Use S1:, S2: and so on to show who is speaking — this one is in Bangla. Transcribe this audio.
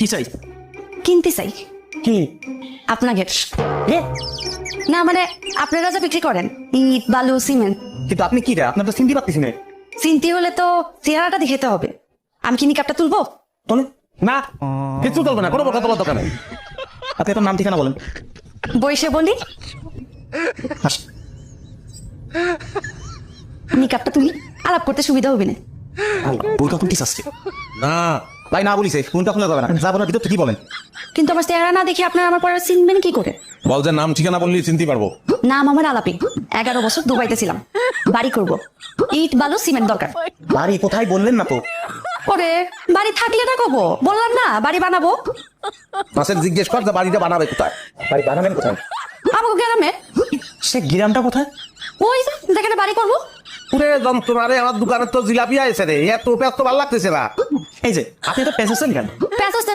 S1: কি চাই?
S2: কিনতে চাই
S1: কি?
S2: আপনাকে।
S1: এ,
S2: না মানে আপনারা যা বিক্রি করেন ইট বালু সিমেন্ট,
S1: কিন্তু আপনি কি রে? আপনার তো চিনতে পারতেছি না।
S2: চিনতে হলে তো চেহারাটা দেখাতে হবে। আমি কি নিকাপটা তুলবো?
S1: বলে না, কিছু চলবে না, কোনো কথা বলার দরকার নেই। আপনি আপনার নাম ঠিকানা বলেন।
S2: বইসে বলি
S1: হাস।
S2: নিকাপটা তুলি, আলাপ করতে সুবিধা হবে না।
S1: বই কখন কি চাচ্ছে?
S3: না
S1: ভাই না বলিছে, ফোনটা খোলা যাবে না, যা বলার ভিতর কি বলেন।
S2: কিন্তু আমার চেহারা না দেখে আপনারা আমার পরে চিনবেন কি করে?
S3: বল যে নাম ঠিকানা বললি চিনতে পারবো।
S2: নাম আমার আলাপি, 11 বছর দুবাইতে ছিলাম। বাড়ি করব, ইট বালু সিমেন্ট দরকার।
S1: বাড়ি কোথায় বললেন না তো?
S2: ওরে বাড়ি থাকলে না কব, বললাম না বাড়ি বানাবো।
S3: মাসের জিজ্ঞেস কর যে বাড়িটা বানাবে কোথায়।
S1: বাড়ি বানাবেন কোথায়?
S2: আমাকে গ্রামে,
S1: সে গ্রামটা কোথায়?
S2: ওই যে যেখানে বাড়ি করবো।
S3: পুরে যন্ত্রণা রে, আমার দোকানে তো জিলাপি আছে রে, এত ব্যস্ত ভালো লাগতেছে না।
S1: এই যে আপনি তো পেঁচেছেন কেন?